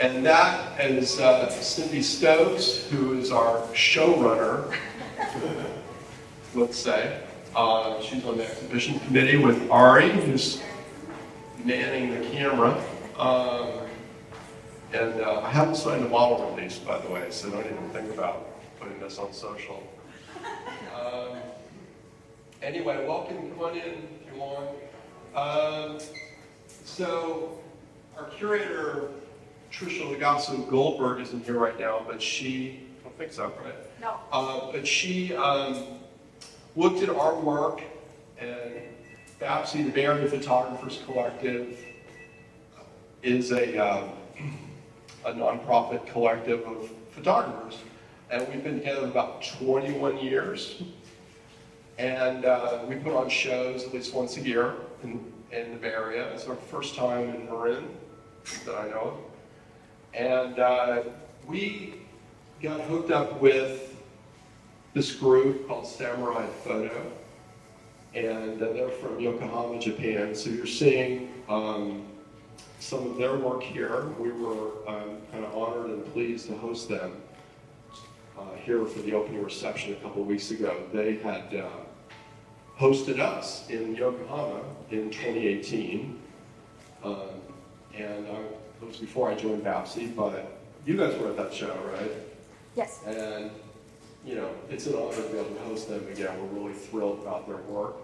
And that is Cindy Stokes, who is our showrunner, let's say. She's on the exhibition committee with Ari, who's manning the camera. And I haven't signed a model release, by the way, so don't even think about putting this on social. Anyway, welcome, come on in if you want. So our curator, Trisha Legasso Goldberg, isn't here right now, but she, I don't think so, right? No. But she looked at our work, and BAPC, the Bay Area Photographers Collective, is a nonprofit collective of photographers, and we've been together about 21 years. And we put on shows at least once a year in the Bay Area. It's our first time in Marin that I know of. And we got hooked up with this group called Samurai FOTO. And they're from Yokohama, Japan. So you're seeing some of their work here. We were kind of honored and pleased to host them here for the opening reception a couple of weeks ago. They had hosted us in Yokohama in 2018. And it was before I joined BAPC, but you guys were at that show, right? Yes. And, you know, it's an honor to be able to host them again. We're really thrilled about their work.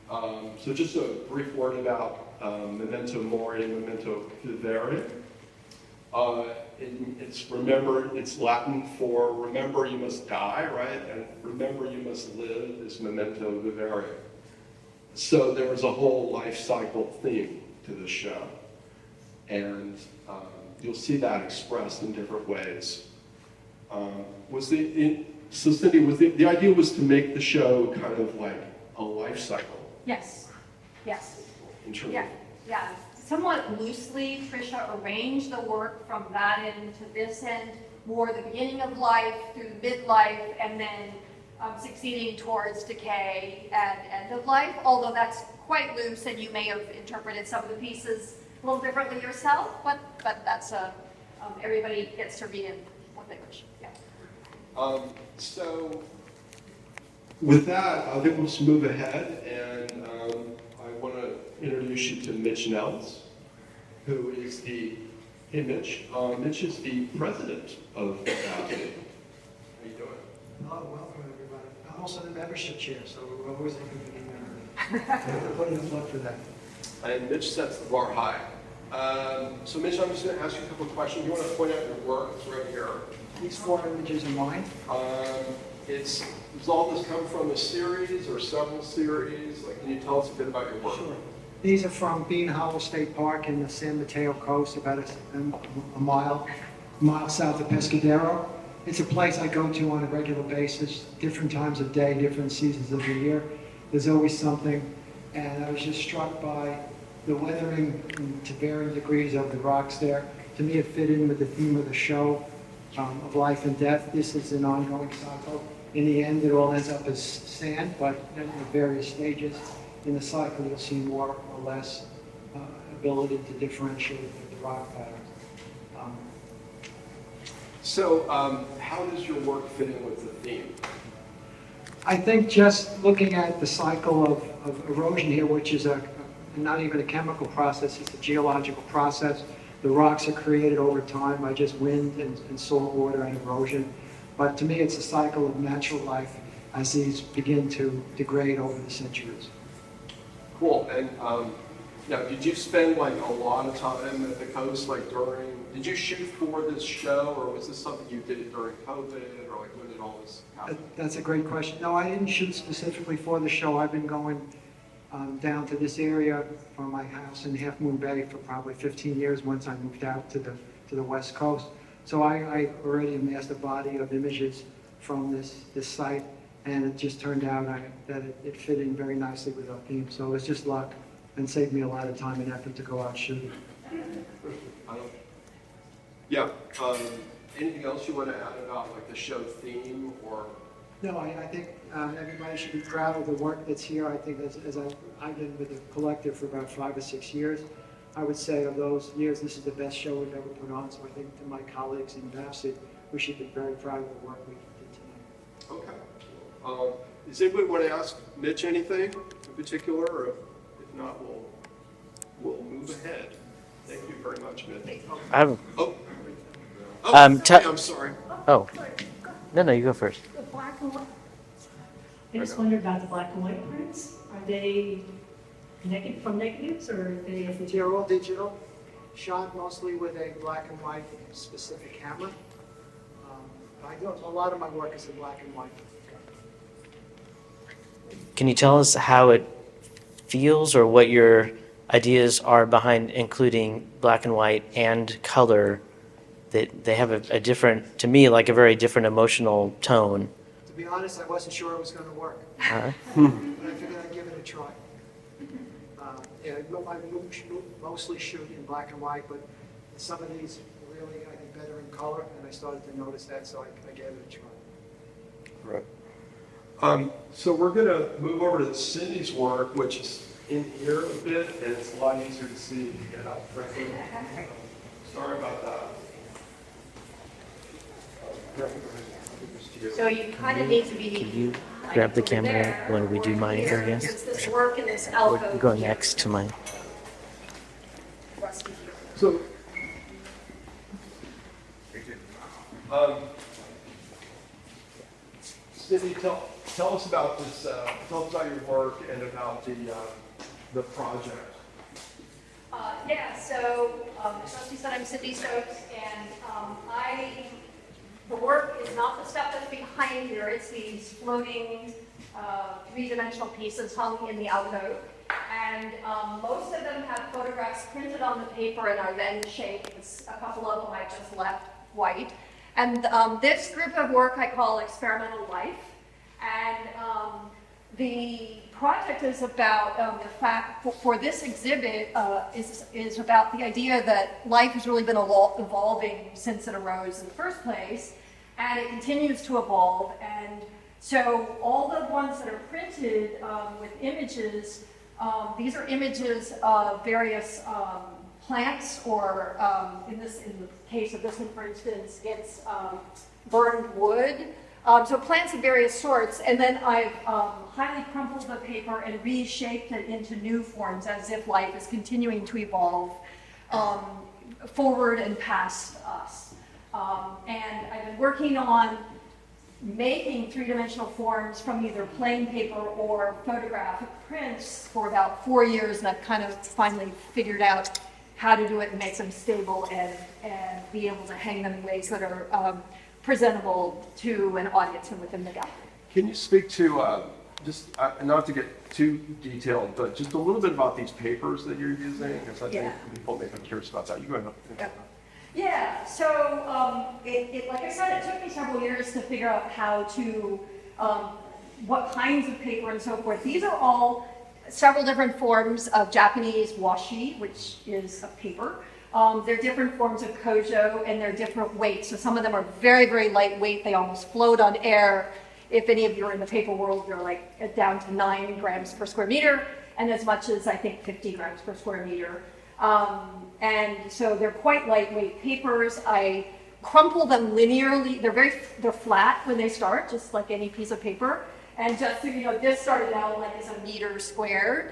So just a brief word about Memento Mori, Memento Vivere. It's Latin for remember you must die, right? And remember you must live is Memento Vivere. So there was a whole life cycle theme to this show. And you'll see that expressed in different ways. So Cindy, the idea was to make the show kind of like a life cycle. Yes. Yes. In terms Yeah. Yeah. Somewhat loosely, Trisha arranged the work from that end to this end, more the beginning of life through midlife, and then succeeding towards decay and end of life. Although that's quite loose, and you may have interpreted some of the pieces a little differently yourself, but that's everybody gets to read it what they wish. Yeah. So with that, I think we'll just move ahead, and I want to introduce you to Mitch Nels, who is Mitch is the president of BAPC. How you doing? Oh, welcome everybody. I'm also the membership chair, so we're always looking for new members. I have to put in a plug for that. And Mitch sets the bar high. So Mitch, I'm just going to ask you a couple of questions. You want to point out your work? It's right here. These 4 images are mine. Does all this come from a series or several series? Like, can you tell us a bit about your work? Sure. These are from Bean Hollow State Park in the San Mateo coast, about a mile south of Pescadero. It's a place I go to on a regular basis, different times of day, different seasons of the year. There's always something, and I was just struck by the weathering to varying degrees of the rocks there. To me, it fit in with the theme of the show of life and death. This is an ongoing cycle. In the end, it all ends up as sand, but at various stages in the cycle, you'll see more or less ability to differentiate the rock patterns. So, how does your work fit in with the theme? I think just looking at the cycle of erosion here, which is not even a chemical process, it's a geological process. The rocks are created over time by just wind and salt water and erosion. But to me, it's a cycle of natural life as these begin to degrade over the centuries. Cool. And now, did you spend like a lot of time at the coast, like did you shoot for this show, or was this something you did during COVID, or like when did all this happen? That's a great question. No, I didn't shoot specifically for the show. I've been going down to this area from my house in Half Moon Bay for probably 15 years once I moved out to the West Coast. So I already amassed a body of images from this site, and it just turned out that it fit in very nicely with our theme. So it was just luck and saved me a lot of time and effort to go out shooting. Yeah. Anything else you want to add about like the show theme or? No, I think everybody should be proud of the work that's here. I think as I've been with the collective for about 5 or 6 years, I would say of those years, this is the best show we've ever put on. So I think to my colleagues in BAPC, we should be very proud of the work we did tonight. Okay. Does anybody want to ask Mitch anything in particular, or if not, we'll move ahead. Thank you very much, Mitch. I have. Oh, I'm sorry. Oh, no, you go first. The black and white. I just wondered about the black and white prints. Are they negative from negatives or are they? They're all digital, shot mostly with a black and white specific camera. A lot of my work is in black and white. Can you tell us how it feels or what your ideas are behind including black and white and color? That they have a different, to me, like a very different emotional tone. To be honest, I wasn't sure it was going to work, Uh, but I figured I'd give it a try. Yeah, I mostly shoot in black and white, but some of these really, I think, better in color, and I started to notice that, so I gave it a try. Right. So we're going to move over to Cindy's work, which is in here a bit, and it's a lot easier to see if you get up, frankly. Sorry about that. So you kind of need to be. Can you like, grab the over camera there when we do or my here. area? There's this work in this Or alcove. go here. next to mine. Rusty. So, Cindy, tell us about this. Tell us about your work and about the project. So as Rusty said, I'm Cindy Stokes, and the work is not the stuff that's behind here. It's these floating three-dimensional pieces hung in the alcove. And most of them have photographs printed on the paper and are then shaped. A couple of them I just left white. And this group of work I call Experimental Life. And the project is about the fact, for this exhibit, is about the idea that life has really been evolving since it arose in the first place, and it continues to evolve. And so all the ones that are printed with images, these are images of various plants, or in the case of this one, for instance, it's burned wood. So plants of various sorts, and then I've highly crumpled the paper and reshaped it into new forms as if life is continuing to evolve forward and past us. And I've been working on making three-dimensional forms from either plain paper or photographic prints for about 4 years, and I've kind of finally figured out how to do it and make them stable and be able to hang them in ways that are presentable to an audience and within the gallery. Can you speak to, just not to get too detailed, but just a little bit about these papers that you're using? Because I think people may be curious about that. You go ahead. Yeah, so like I said, it took me several years to figure out how to, what kinds of paper and so forth. These are all several different forms of Japanese washi, which is a paper. They're different forms of kojo, and they're different weights. So some of them are very, very lightweight. They almost float on air. If any of you are in the paper world, they're like down to 9 grams per square meter, and as much as I think 50 grams per square meter. And so they're quite lightweight papers. I crumple them linearly. They're flat when they start, just like any piece of paper. And just so you know, this started out like as a meter squared.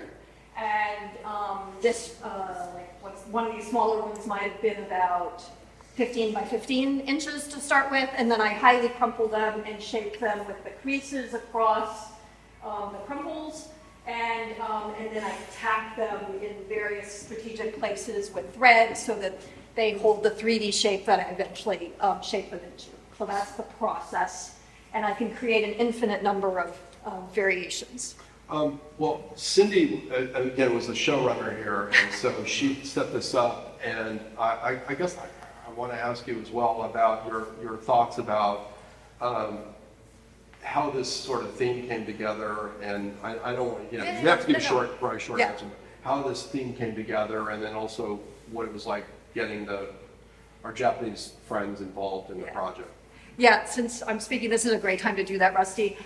And this, one of these smaller ones might have been about 15 by 15 inches to start with. And then I highly crumple them and shape them with the creases across the crumples. And then I tack them in various strategic places with thread so that they hold the 3D shape that I eventually shape them into. So that's the process. And I can create an infinite number of variations. Well, Cindy, again, was the showrunner here, and so she set this up. And I guess I want to ask you as well about your thoughts about how this sort of theme came together. And I don't want to, you have to give a short answer. How this theme came together, and then also what it was like getting our Japanese friends involved in the project. Yeah, since I'm speaking, this is a great time to do that, Rusty.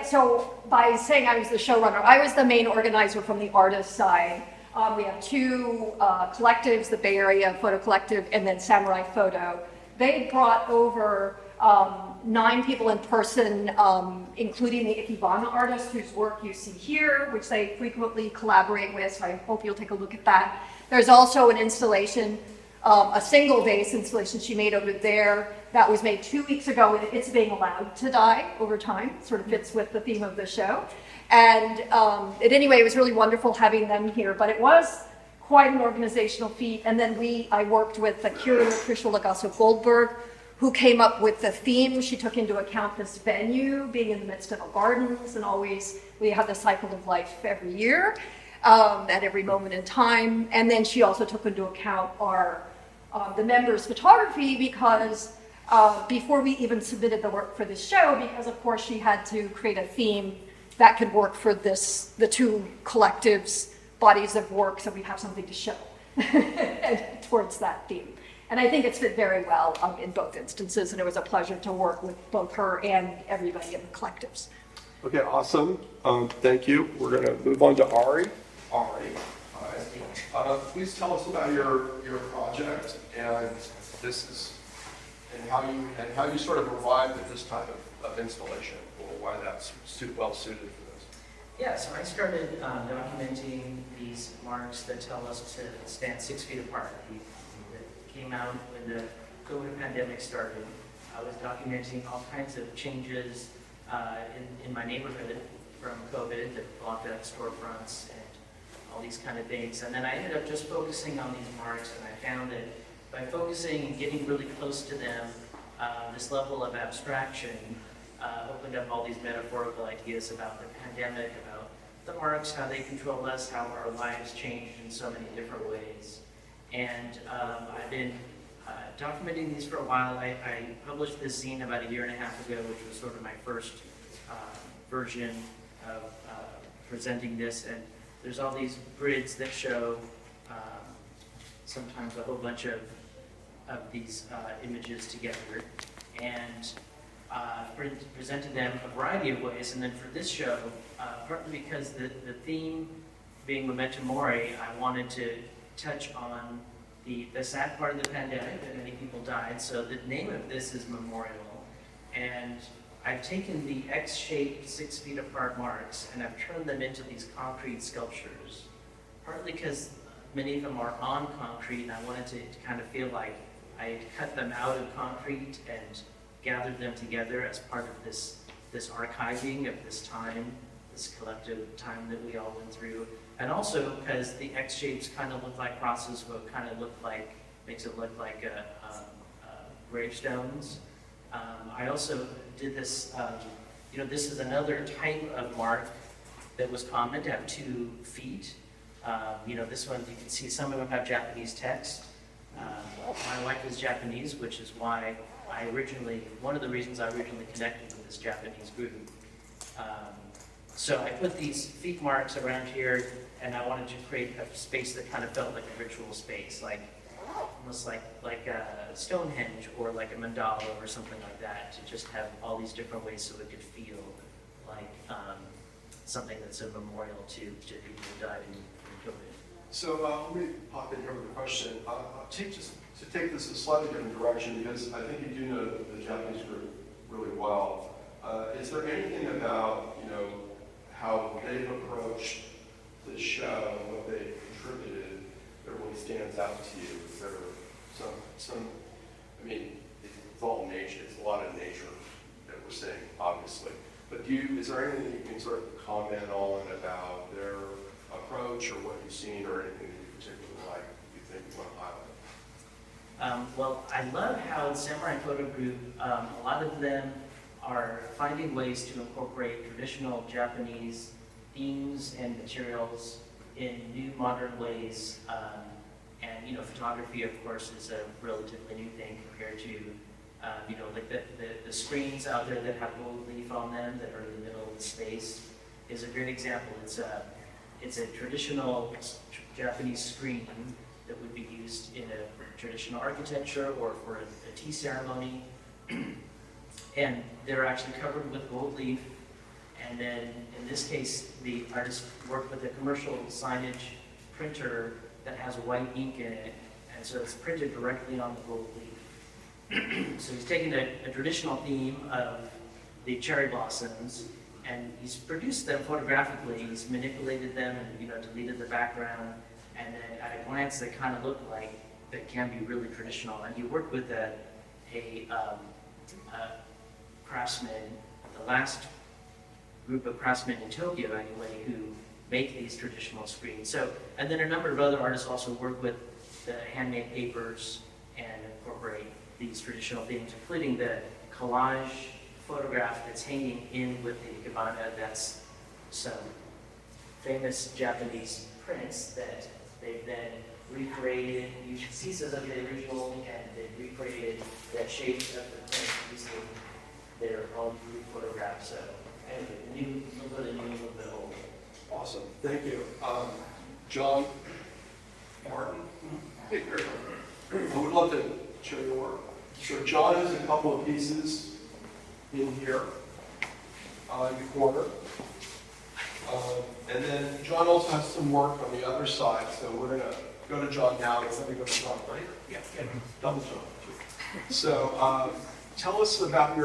So by saying I was the showrunner, I was the main organizer from the artist side. We have two collectives, the Bay Area Photo Collective and then Samurai Photo. They brought over 9 people in person, including the Ikebana artist whose work you see here, which they frequently collaborate with, so I hope you'll take a look at that. There's also an installation, a single vase installation she made over there that was made 2 weeks ago, and it's being allowed to die over time, sort of fits with the theme of the show. And anyway, it was really wonderful having them here, but it was quite an organizational feat. And then I worked with the curator, Tricia Lagasso-Goldberg, who came up with the theme. She took into account this venue being in the midst of a gardens, and always we have the cycle of life every year, at every moment in time. And then she also took into account the members' photography, because before we even submitted the work for this show, because of course she had to create a theme that could work for the two collectives' bodies of work, so we'd have something to show towards that theme. And I think it's fit very well in both instances, and it was a pleasure to work with both her and everybody in the collectives. Okay, awesome. Thank you. We're going to move on to Ari. Ari, hi. Please tell us about your project and how you sort of arrived at this type of installation, or why that's well suited for this. Yeah, so I started documenting these marks that tell us to stand 6 feet apart. That came out when the COVID pandemic started. I was documenting all kinds of changes in my neighborhood from COVID that blocked out storefronts and all these kind of things. And then I ended up just focusing on these marks, and I found that by focusing and getting really close to them, this level of abstraction opened up all these metaphorical ideas about the pandemic, about the marks, how they control us, how our lives changed in so many different ways. And I've been documenting these for a while. I published this zine about 1.5 years ago, which was sort of my first version of presenting this. And there's all these grids that show sometimes a whole bunch of these images together, and presented them a variety of ways. And then for this show, partly because the theme being Memento Mori, I wanted to touch on the sad part of the pandemic, that many people died. So the name of this is Memorial, and I've taken the X-shaped 6 feet apart marks and I've turned them into these concrete sculptures, partly because many of them are on concrete, and I wanted to kind of feel like I had cut them out of concrete and gathered them together as part of this archiving of this time, this collective time that we all went through. And also because the X shapes kind of look like crosses, but kind of makes it look like gravestones. I also did this, this is another type of mark that was common to have 2 feet. This one, you can see some of them have Japanese text. My wife is Japanese, which is why one of the reasons I originally connected with this Japanese group. So I put these feet marks around here, and I wanted to create a space that kind of felt like a ritual space, almost like a Stonehenge or like a mandala or something like that, to just have all these different ways so it could feel like something that's a memorial to people who died in COVID. So let me pop in here with a question. To take this a slightly different direction, because I think you do know the Japanese group really well. Is there anything about how they've approached the show, what they contributed, that really stands out to you? Is there it's all nature. It's a lot of nature that we're seeing, obviously. But is there anything that you can sort of comment on about their approach, or what you've seen, or anything that you particularly like you think you want to highlight? Well, I love how the Samurai Photo Group, a lot of them are finding ways to incorporate traditional Japanese themes and materials in new modern ways. And photography, of course, is a relatively new thing compared to like the screens out there that have gold leaf on them that are in the middle of the space is a great example. It's a traditional Japanese screen that would be used in a traditional architecture or for a tea ceremony. And they're actually covered with gold leaf. And then in this case, the artist worked with a commercial signage printer that has white ink in it, and so it's printed directly on the gold leaf. So he's taken a traditional theme of the cherry blossoms, and he's produced them photographically. He's manipulated them and, you know, deleted the background, and then at a glance they kind of look like that can be really traditional. And he worked with a craftsman, the last group of craftsmen in Tokyo anyway, who make these traditional screens. So, and then a number of other artists also work with the handmade papers and incorporate these traditional themes, including the collage photograph that's hanging in with the ikebana. That's some famous Japanese prints that they've then recreated. You can see some of the original, and they've recreated the shapes of the print using their own group photographs. So anyway, a little bit of new, a little bit old. Awesome, thank you. John Martin, I would love to show your work. So John has a couple of pieces in here in the corner. And then John also has some work on the other side, so we're gonna go to John now, and then we go to John later. Yeah, double John. So tell us about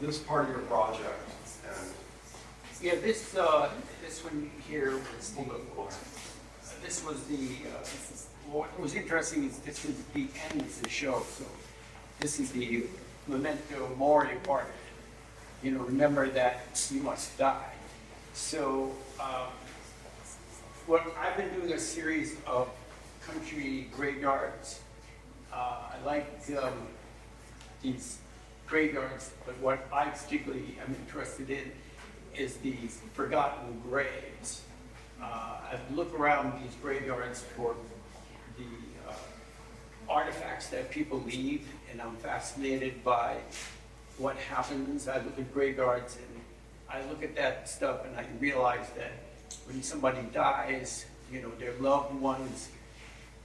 this part of your project. And Yeah, this one here was the, this was the, what was interesting is this was the end of the show, so this is the memento mori part. You know, remember that you must die. So, what I've been doing a series of country graveyards. I like these graveyards, but what I particularly am interested in is these forgotten graves. I look around these graveyards for the artifacts that people leave, and I'm fascinated by what happens. I look at graveyards and I look at that stuff and I realize that when somebody dies, you know, their loved ones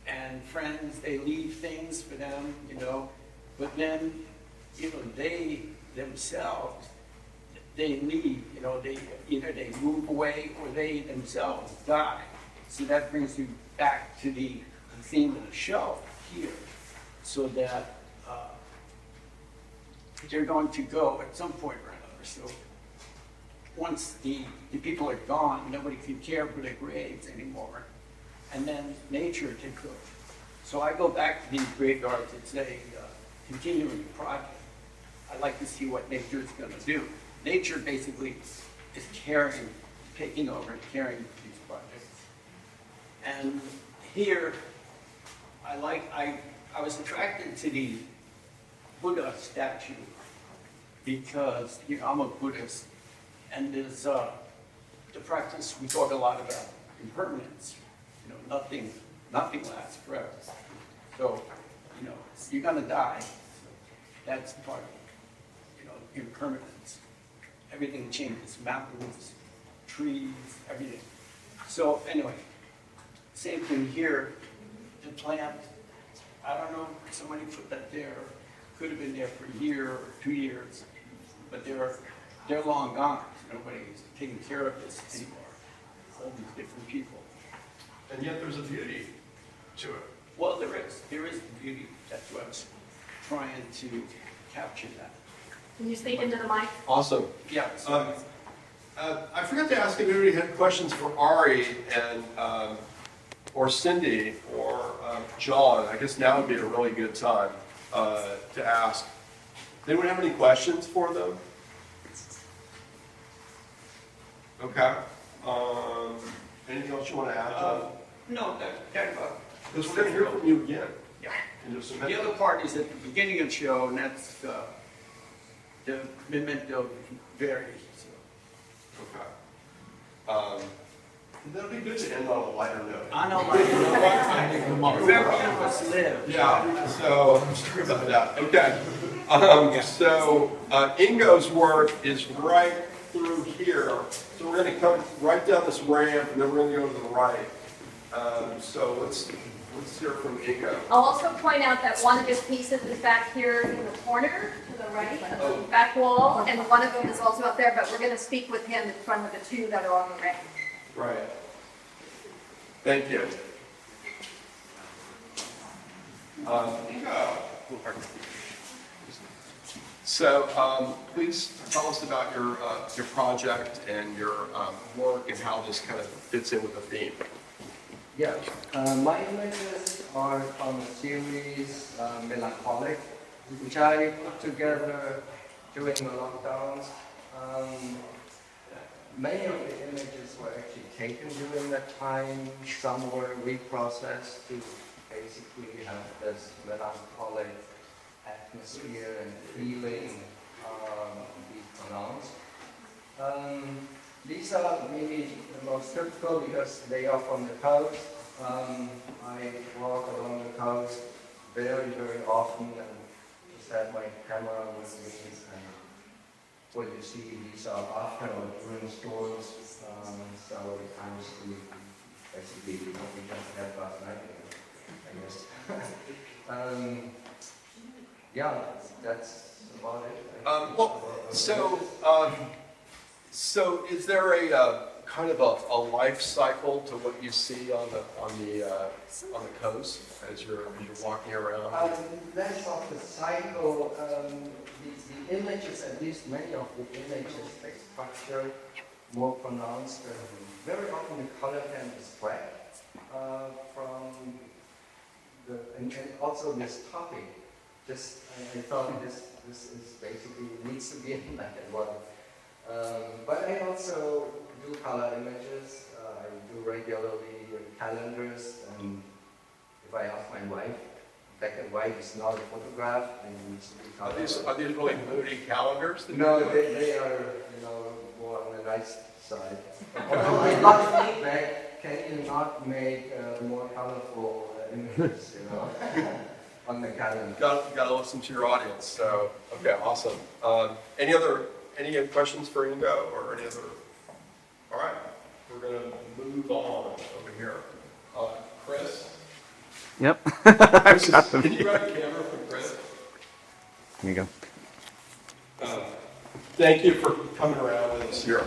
and friends, they leave things for them, you know, but then, you know, they themselves, they leave, you know, either they move away or they themselves die. So that brings you back to the theme of the show here, so that they're going to go at some point or another. So once the people are gone, nobody can care for their graves anymore, and then nature takes over. So I go back to these graveyards. It's a continuing project. I like to see what nature is going to do. Nature basically is taking over and carrying these projects. And here, I was attracted to the Buddha statue because, you know, I'm a Buddhist, and there's the practice, we talk a lot about impermanence. You know, nothing lasts forever. So, you know, you're gonna die. That's part of, you know, impermanence. Everything changes, mountains, trees, everything. So anyway, same thing here. The plant, I don't know, somebody put that there, could have been there for a year or 2 years, but they're long gone. Nobody's taking care of this anymore. All these different people. And yet there's a beauty to it. Well, there is the beauty. That's what I was trying to capture that. Can you speak into the mic? Awesome. Yeah. I forgot to ask if anybody had questions for Ari and or Cindy or John. I guess now would be a really good time to ask. Does anyone have any questions for them? Okay. Anything else you want to add, John? No, Because we're going to hear from you again. Yeah. In just a minute. The other part is at the beginning of the show, and that's the memento veri. Okay. That'll be good to end on a lighter note. I know, like, you know what? Remember, none of us live. Yeah, so I'm sorry about that. Okay. So Ingo's work is right through here. So we're going to come right down this ramp, and then we're going to go to the right. So let's hear from Ingo. I'll also point out that one of his pieces is back here in the corner to the right of the back wall, and one of them is also up there, but we're going to speak with him in front of the two that are on the ramp. Right. Thank you. So please tell us about your project and your work and how this kind of fits in with the theme. Yeah, my images are from a series, Melancholic, which I put together during the lockdowns. Many of the images were actually taken during that time. Some were reprocessed to basically have this melancholic atmosphere and feeling be pronounced. These are maybe the most typical because they are from the coast. I walk along the coast very, very often and just have my camera with me. And what you see, these are after or during storms. So it comes to basically what we just had last night, I guess. Yeah, that's about it. So is there a kind of a life cycle to what you see on the coast as you're walking around? Less of the cycle, the images, at least many of the images, they structure more pronounced. Very often the color can distract from and also this topic. Just I thought this is basically needs to be in black and white. But I also do color images. I do regularly calendars, and if I ask my wife, black and white is not a photograph, and it needs to be color. Are these really moody calendars? No, they are, more on the nice side. Although I got feedback, can you not make more colorful images, on the calendar? Got to listen to your audience. So okay, awesome. Any questions for Ingo or any other? All right, we're gonna move on over here. Chris. Yep. Can you grab a camera from Chris? Here you go. Thank you for coming around with us here.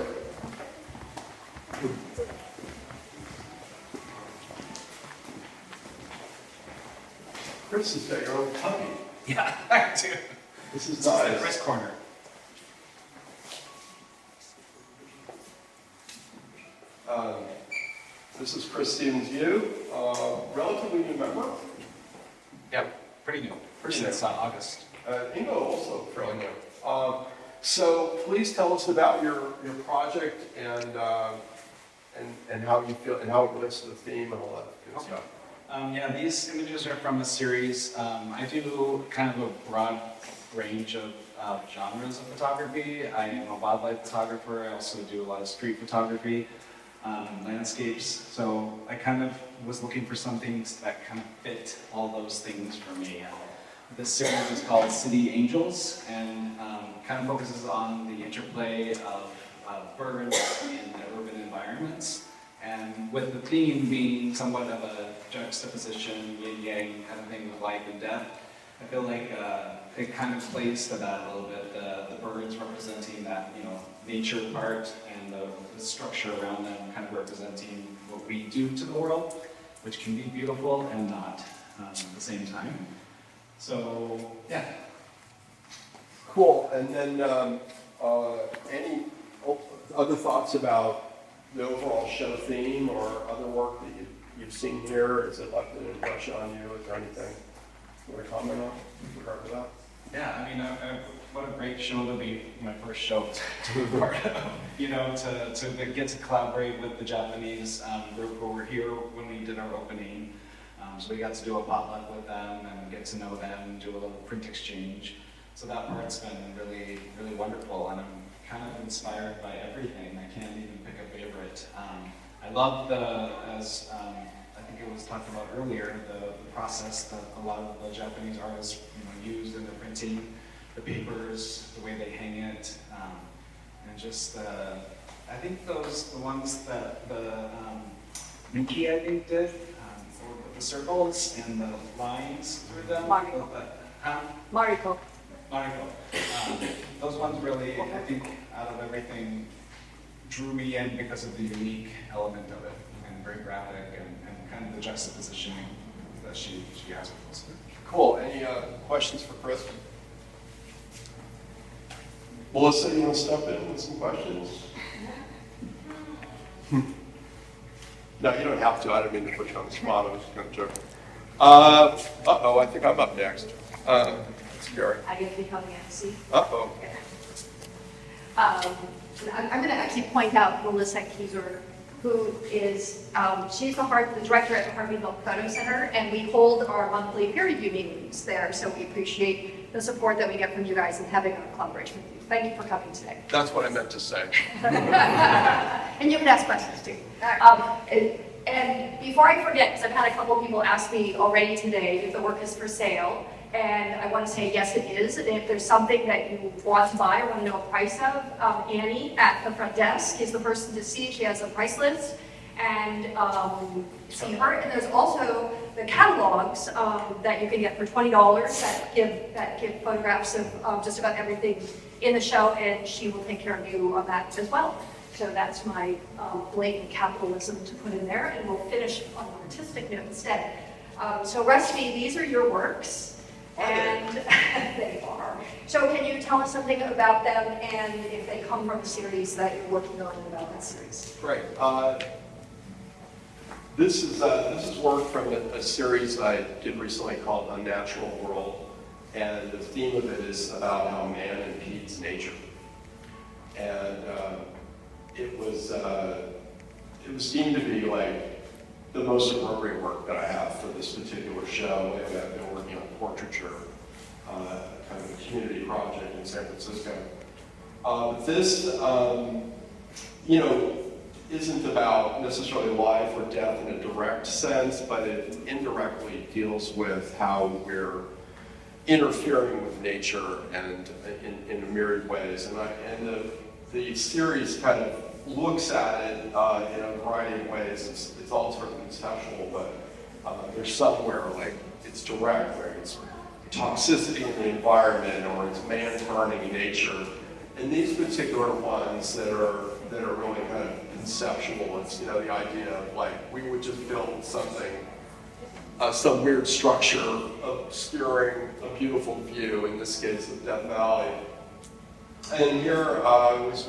Chris has got your own cubby. Yeah, I do. This is This is the nice. Chris corner. This is Chris Stevens, you, relatively new member. Yep, pretty new. Pretty Since new. August. Ingo also fairly new. So please tell us about your project and how you feel and how it relates to the theme and all that good stuff. Yeah, these images are from a series. I do kind of a broad range of genres of photography. I am a wildlife photographer. I also do a lot of street photography, landscapes. So I kind of was looking for some things that kind of fit all those things for me. This series is called City Angels and kind of focuses on the interplay of birds in urban environments. And with the theme being somewhat of a juxtaposition, yin-yang kind of thing with life and death, I feel like it kind of plays to that a little bit. The birds representing that, nature part, and the structure around them kind of representing what we do to the world, which can be beautiful and not at the same time. So, yeah. Cool. And then any other thoughts about the overall show theme or other work that you've seen here? Has it left an impression on you? Is there anything you want to comment on with regard to that? Yeah, I mean, what a great show to be my first show to be part of. To get to collaborate with the Japanese group who were here when we did our opening. So we got to do a potluck with them and get to know them, do a little print exchange. So that part's been really, really wonderful, and I'm kind of inspired by everything. I can't even pick a favorite. I love as I think it was talked about earlier, the process that a lot of the Japanese artists used in their printing, the papers, the way they hang it, and just I think the ones that the Miki I think did, the circles and the lines through them. Mariko. Mariko. Mariko. Those ones really, I think, out of everything, drew me in because of the unique element of it, and very graphic, and kind of the juxtapositioning that she has with us. Cool. Any questions for Chris? Melissa, you want to step in with some questions? No, you don't have to. I didn't mean to put you on the spot. I was just kind of joking. Uh-oh, I think I'm up next. Scary. I get to become Nancy. Uh-oh. I'm going to actually point out Melissa Kieser, who is, she's the director at the Harveyville Photo Center, and we hold our monthly peer review meetings there, so we appreciate the support that we get from you guys and having a collaboration with you. Thank you for coming today. That's what I meant to say. And you can ask questions too. And before I forget, because I've had a couple people ask me already today if the work is for sale, and I want to say yes, it is. And if there's something that you want to buy or want to know a price of, Annie at the front desk is the person to see. She has a price list, and see her. And there's also the catalogs that you can get for $20 that give photographs of just about everything in the show, and she will take care of you on that as well. So that's my blatant capitalism to put in there, and we'll finish on an artistic note instead. So Rusty, these are your works, and they are. So can you tell us something about them and if they come from a series that you're working on and about that series? Great. This is work from a series I did recently called Unnatural World, and the theme of it is about how man impedes nature. And it was deemed to be like the most appropriate work that I have for this particular show. And I've been working on portraiture, kind of a community project in San Francisco. This, isn't about necessarily life or death in a direct sense, but it indirectly deals with how we're interfering with nature and in a myriad ways. And the series kind of looks at it in a variety of ways. It's all sort of conceptual, but there's somewhere like it's direct, where it's toxicity in the environment or it's man turning nature. And these particular ones that are really kind of conceptual, it's the idea of like we would just build something, some weird structure obscuring a beautiful view, in this case of Death Valley. And here I was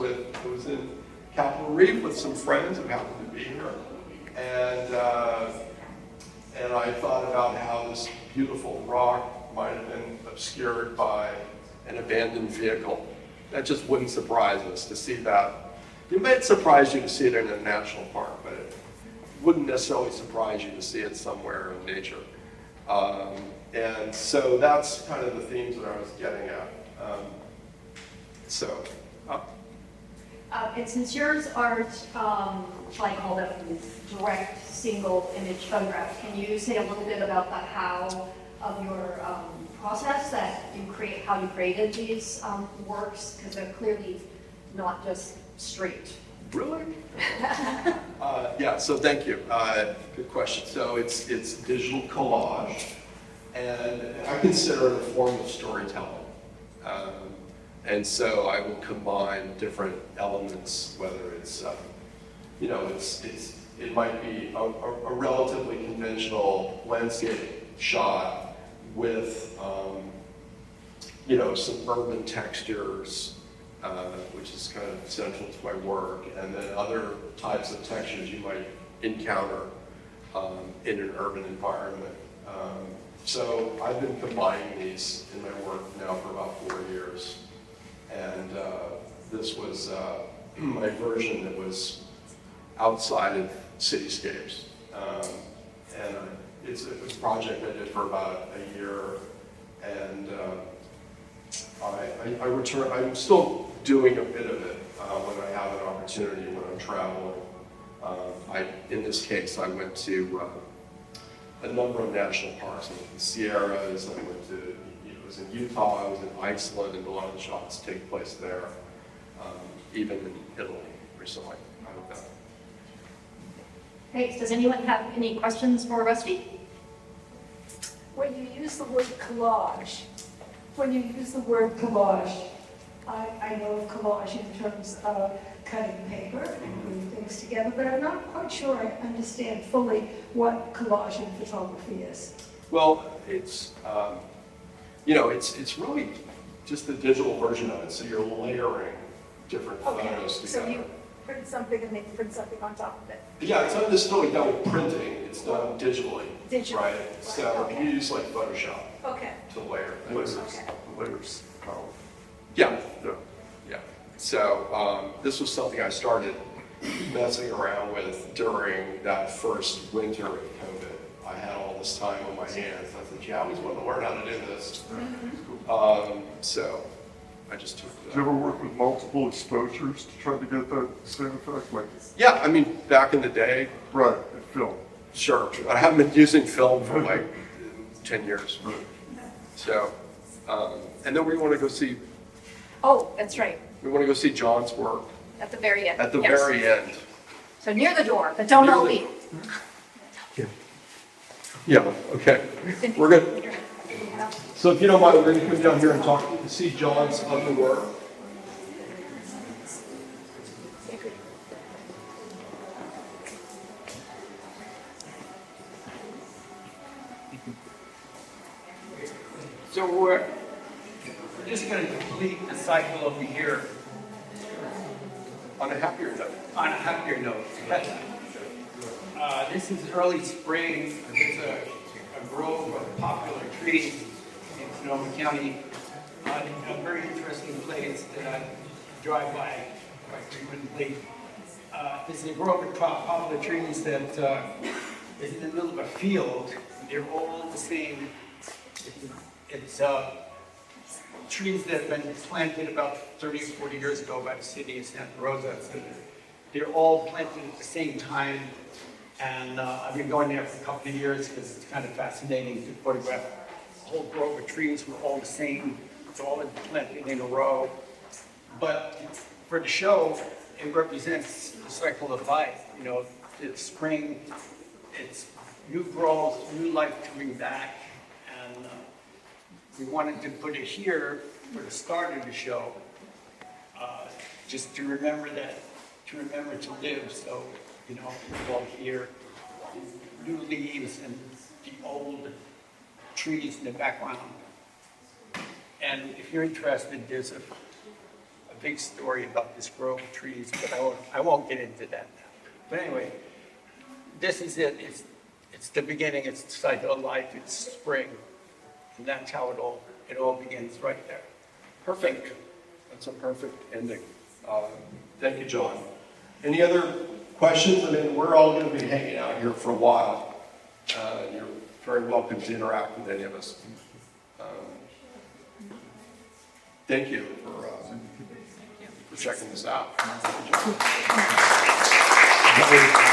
in Capitol Reef with some friends who happened to be here, and I thought about how this beautiful rock might have been obscured by an abandoned vehicle. That just wouldn't surprise us to see that. It might surprise you to see it in a national park, but it wouldn't necessarily surprise you to see it somewhere in nature. And so that's kind of the themes that I was getting at. And since yours aren't, I call them direct single image photographs, can you say a little bit about the how of your process how you created these works? Because they're clearly not just straight. Really? Yeah, so thank you. Good question. So it's digital collage, and I consider it a form of storytelling. And so I will combine different elements, whether it's, it might be a relatively conventional landscape shot with, some urban textures, which is kind of central to my work, and then other types of textures you might encounter in an urban environment. So I've been combining these in my work now for about 4 years. And this was my version that was outside of cityscapes. And it's a project I did for about a year. And I'm still doing a bit of it when I have an opportunity, when I'm traveling. In this case, I went to a number of national parks. I went to the Sierras, I went to, I was in Utah, I was in Iceland, and a lot of the shots take place there, even in Italy recently. Thanks. Does anyone have any questions for Rusty? When you use the word collage, I know of collage in terms of cutting paper and putting things together, but I'm not quite sure I understand fully what collage in photography is. Well, it's, it's really just the digital version of it, so you're layering different Okay, photos so together. you print something and then print something on top of it. Yeah, it's not necessarily done with printing, it's done digitally. Digitally, Right, right, so okay. you use like Photoshop Okay, to layer Layers, things. Okay. layers, column. Yeah, Yeah. yeah. So this was something I started messing around with during that first winter of COVID. I had all this time on my hands. I said, yeah, I always wanted to learn how to do this. So I just took Did you ever work with multiple exposures to try to get that same effect? Like, Yeah, I mean, back in the day, right, film. sure. I haven't been using film for like 10 years. Right. So, and then we want to go see, Oh, that's right, John's work at the very end. at the Yes. very end. So near the door, but don't all leave. Yeah, okay. We're good. So if you don't mind, we're going to come down here and talk, to see John's other work. So we're just gonna complete the cycle over here On a happier note. on a happier note. This is early spring. There's a grove of popular trees in Sonoma County. A very interesting place that I drive by quite frequently. This is a grove of popular trees that is in the middle of a field. They're all the same. It's trees that have been planted about 30 or 40 years ago by the city of Santa Rosa. So they're all planted at the same time. And I've been going there for a couple of years because it's kind of fascinating to photograph a whole grove of trees with all the same, it's all planted in a row. But for the show, it represents the cycle of life. You know, it's spring, it's new growth, new life coming back. And we wanted to put it here for the start of the show, just to remember that, to remember to live. So, you know, we're all here, new leaves and the old trees in the background. And if you're interested, there's a big story about this grove of trees, but I won't get into that now. But anyway, this is it. It's the beginning. It's the cycle of life. It's spring. And that's how it all begins right there. Perfect. That's a perfect ending. Thank you, John. Any other questions? I mean, we're all going to be hanging out here for a while. You're very welcome to interact with any of us. Thank you for checking this out. Good job.